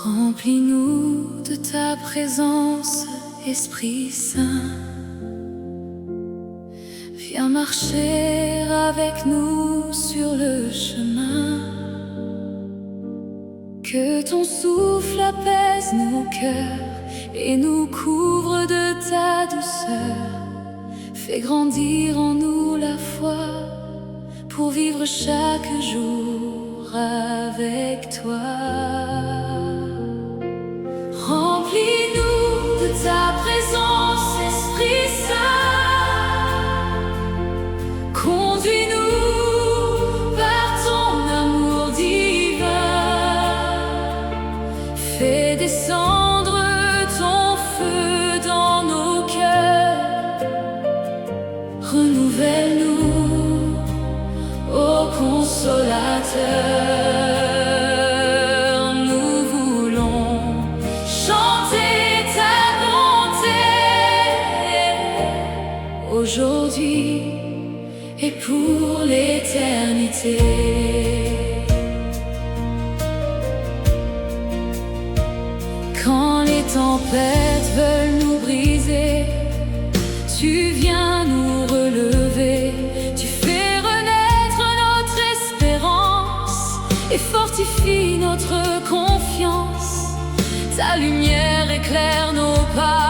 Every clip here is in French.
Remplis-nous de ta présence, Esprit Saint. Viens marcher avec nous sur le chemin. Que ton souffle apaise nos cœurs et nous couvre de ta douceur. Fais grandir en nous la foi pour vivre chaque jour avec toi. Remplis-nous de ta présence, Esprit Saint. Conduis-nous par ton amour divin. Fais descendre ton feu dans nos cœurs. Renouvelle-nous, ô Consolateur. Aujourd'hui et pour l'éternité. Quand les tempêtes veulent nous briser, tu viens nous relever. Tu fais renaître notre espérance et fortifie notre confiance. Ta lumière éclaire nos pas.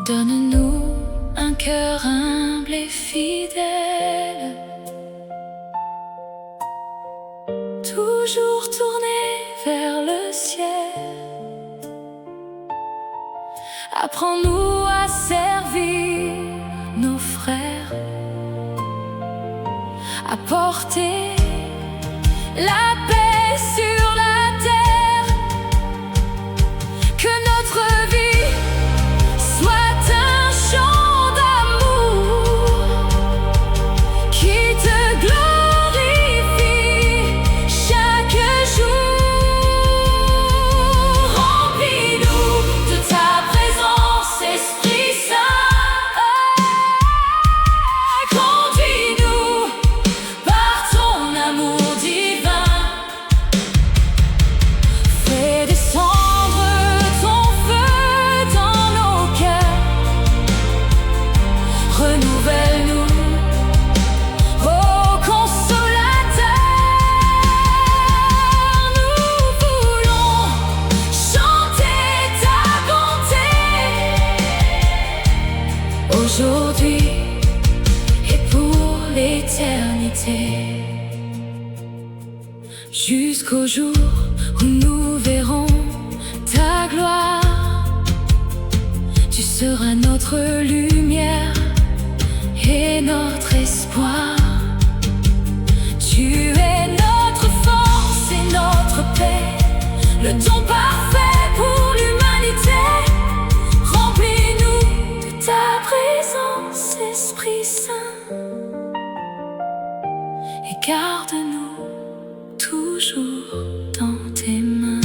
Donne-nous un cœur humble et fidèle, toujours tourné vers le ciel. Apprends-nous à servir nos frères, à porter la paix sur la terre. Que notre vie soit un chant d'amour qui te glorifie chaque jour. Remplis-nous de ta présence, Esprit Saint. Conduis-nous par ton amour divin. Fais descendre ton feu dans nos cœurs. Renouvelle-nous, ô Consolateur. Nous voulons chanter ta bonté aujourd'hui et pour l'éternité. Jusqu'au jour où nous verrons ta gloire. sera notre lumière et notre espoir. Tu es notre force et notre paix, le don parfait pour l'humanité. Remplis-nous de ta présence, Esprit Saint, et garde-nous toujours dans tes mains.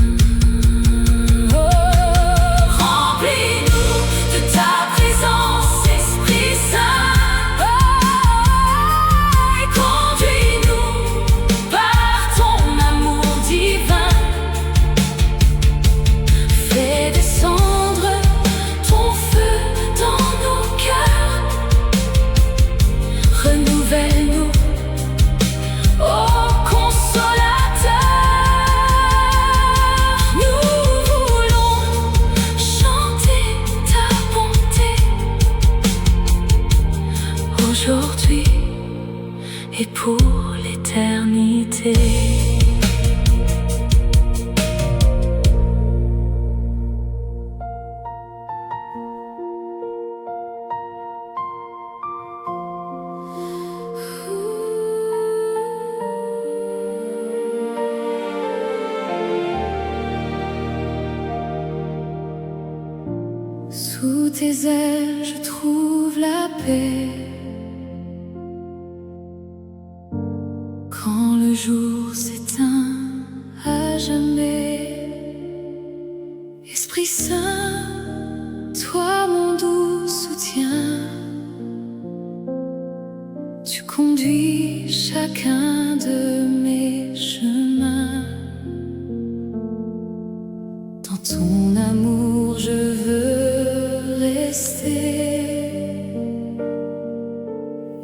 Aujourd'hui et pour l'éternité. Sous tes ailes, je trouve la paix. Quand le jour s'éteint à jamais, Esprit Saint, toi mon doux soutien, tu conduis chacun de mes chemins. Dans ton amour je veux rester,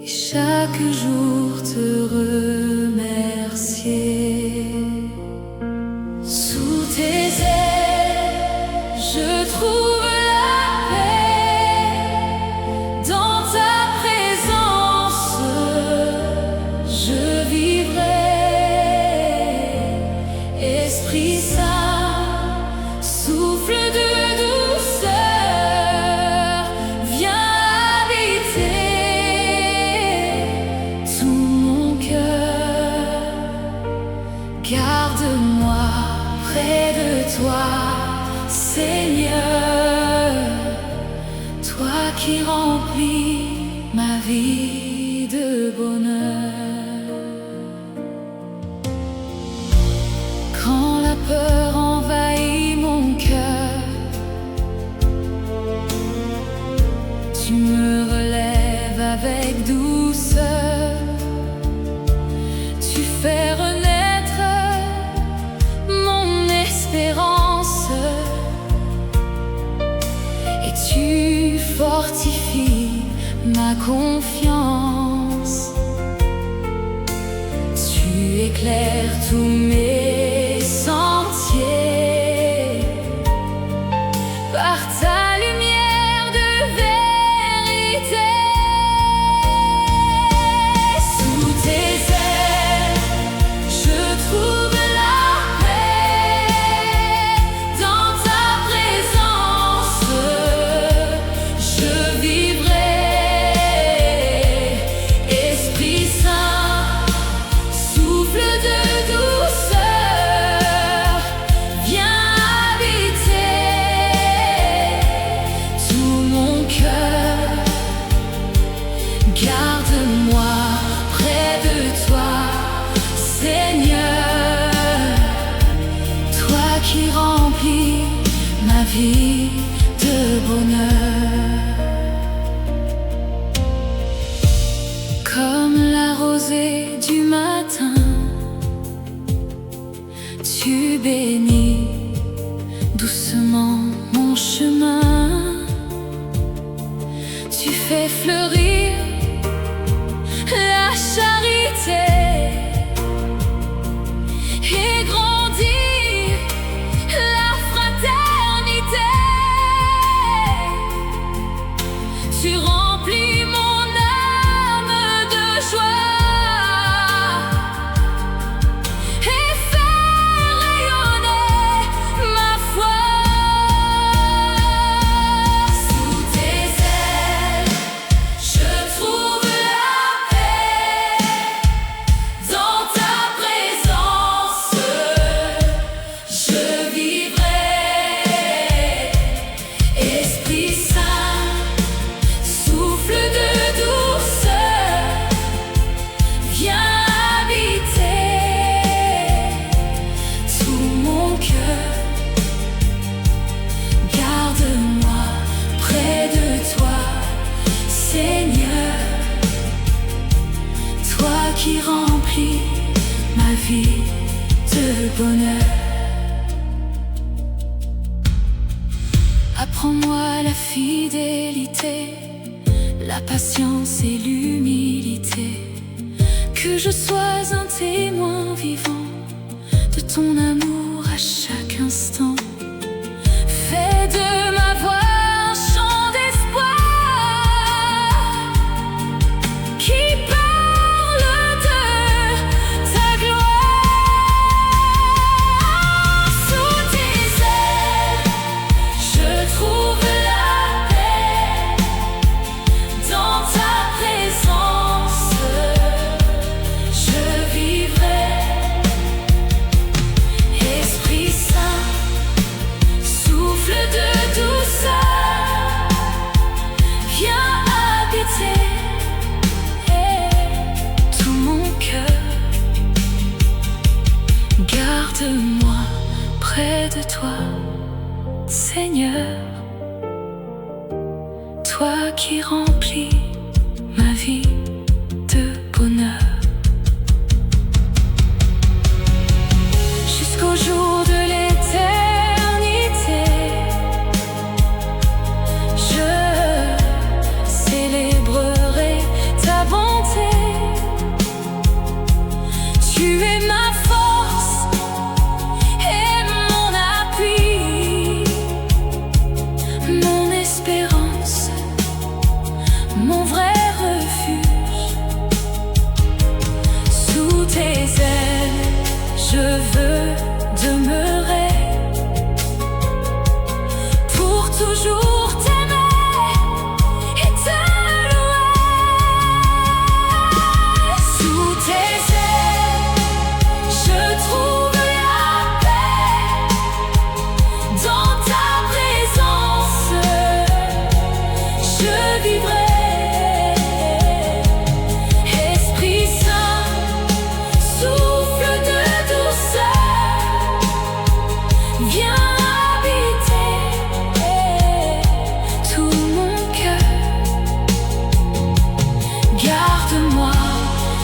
et chaque jour te remercier. Sous tes ailes, je trouve la paix. Dans ta présence, je vivrai. Esprit Saint, souffle de douceur, viens habiter tout mon cœur. Garde-moi près de toi, Seigneur, toi qui remplis ma vie de bonheur. Quand la peur envahit mon cœur, tu me relèves avec douceur. Tu fais renaître mon espérance, et tu fortifies ma confiance. Tu éclaires tous mes sentiers par ta lumière de vérité. Sous tes ailes, je trouve la paix. Dans ta présence, je vivrai. Esprit Saint, souffle de douceur, viens habiter tout mon cœur. Garde-moi près de toi, Seigneur, toi qui remplis ma vie de bonheur. Comme la rosée du matin, tu bénis doucement mon chemin. Tu fais fleurir la charité et grandir la fraternité. Tu remplis mon âme de joie et fais rayonner ma foi. Sous tes bonheur. Apprends-moi la fidélité, la patience et l'humilité, que je sois un témoin vivant de ton amour à chaque instant. Fais de ma voix un chant d'espoir qui parle de ta gloire. Sous tes ailes, je trouve la paix. Dans ta présence, je vivrai. Esprit Saint, souffle de douceur, viens habiter tout mon cœur. Garde-moi près de toi, Seigneur, toi qui remplis ma vie de bonheur. Jusqu'au jour de l'éternité, je célébrerai ta bonté. Tu es ma force et mon appui, mon espérance, mon vrai refuge. Sous tes ailes, je veux demeurer, pour toujours t'aimer et te louer. Sous tes ailes, je trouve la paix. Dans ta présence, je vivrai. Esprit Saint, souffle de douceur, viens habiter tout mon cœur. Garde-moi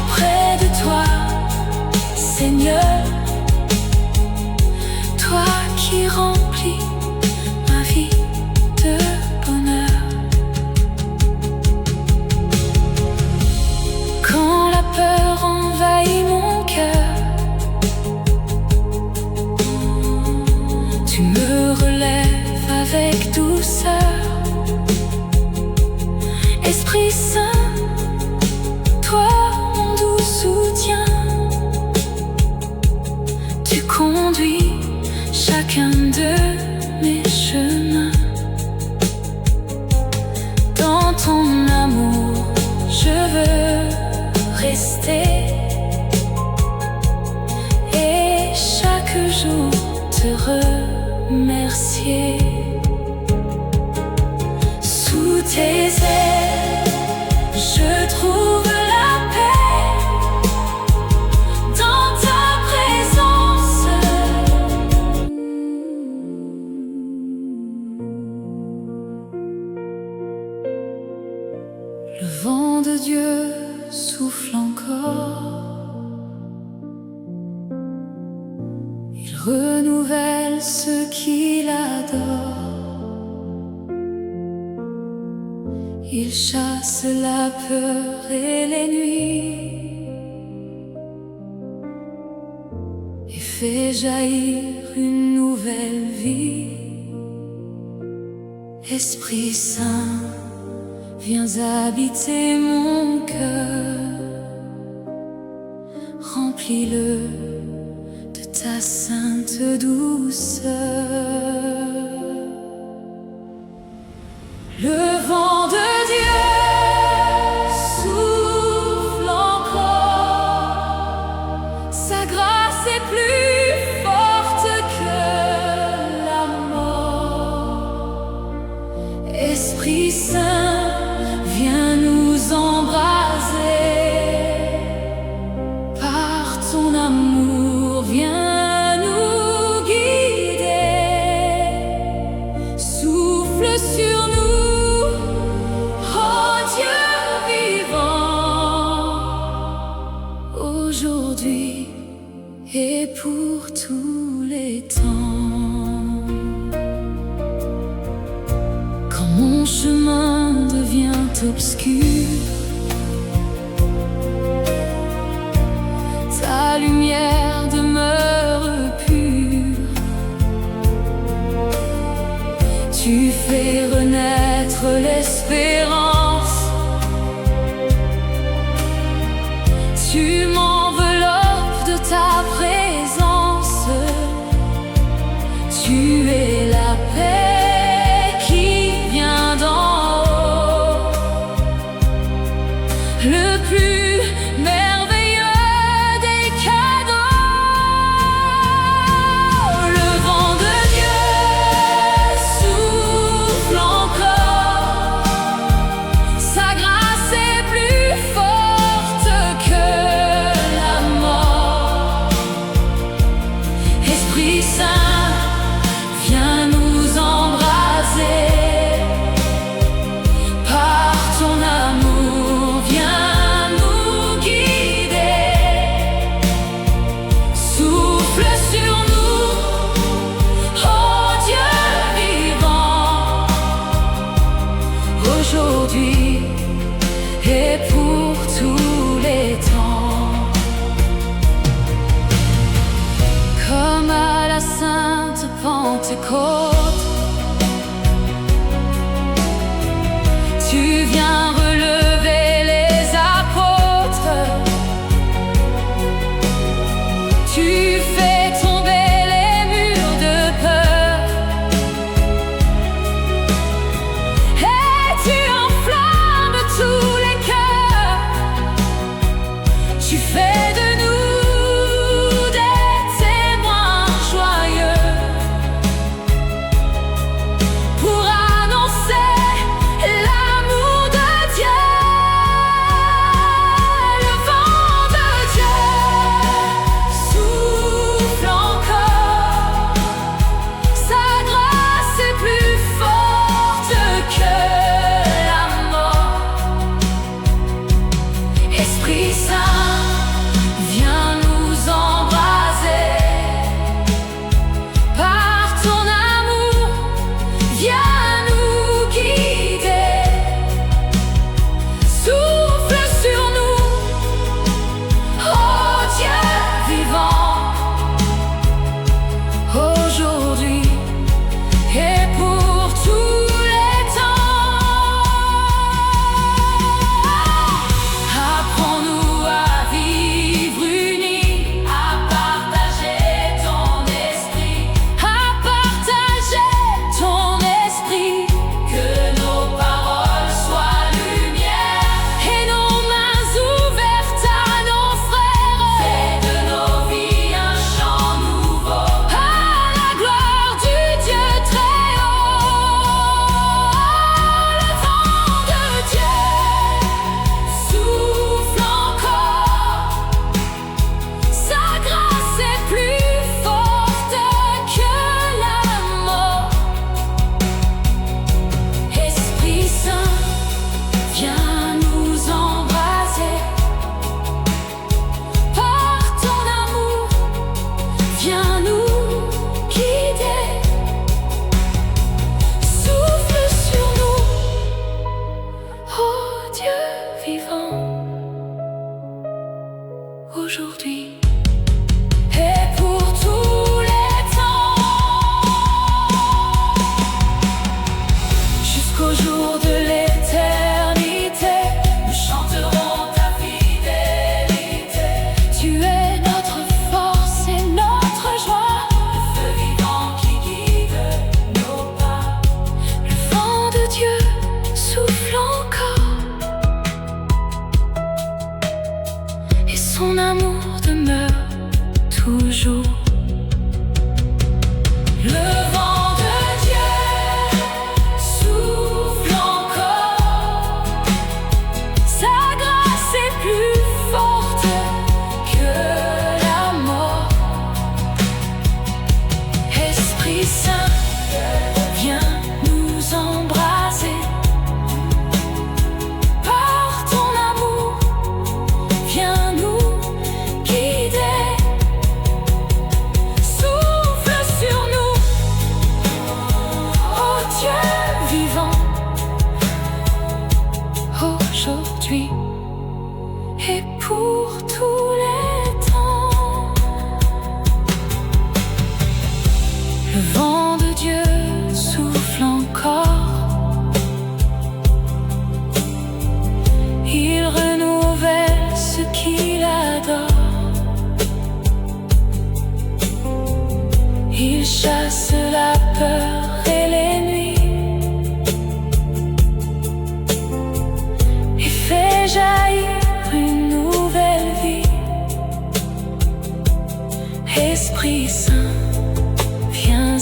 près de toi, Seigneur, toi qui remplis ma vie de bonheur. Quand la peur envahit mon cœur, tu me relèves avec douceur. Esprit Saint, toi mon doux soutien, tu conduis chacun de mes chemins. Dans ton amour, je veux rester et chaque jour te remercier. Sous tes ailes, je trouve la paix. Dans ta présence, le vent de Dieu souffle encore. Il renouvelle ceux qui l'adorent. Il chasse la peur et les nuits et fait jaillir une nouvelle vie. Esprit Saint, viens habiter mon cœur, remplis-le de ta sainte douceur. Le vent de Dieu souffle encore, sa grâce est plus forte que la mort. Esprit Saint, viens nous embraser, par ton amour, viens nous guider. ton chemin devient obscur, ta lumière demeure pure. Tu fais renaître l'espérance, tu m'enveloppes de ta présence. Tu es la paix qui vient d'en haut, le plus merveilleux des cadeaux. Le vent de Dieu souffle encore, sa grâce est plus forte que la mort. Esprit Saint, viens nous embraser. Par ton amour, viens nous guider. Souffle sur nous, ô Dieu vivant, aujourd'hui et pour tous les temps. Comme à la Sainte Pentecôte, tu viens relever les apôtres, tu fais tomber les murs de peur, et tu enflammes tous les cœurs. Tu fais de nous des témoins joyeux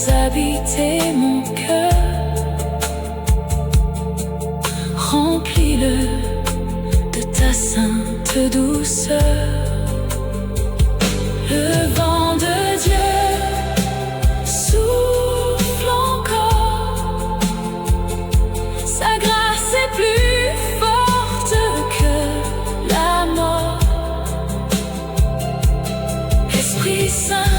habiter mon cœur. Remplis-le de ta sainte douceur. Le vent de Dieu souffle encore. Sa grâce est plus forte que la mort. Esprit Saint,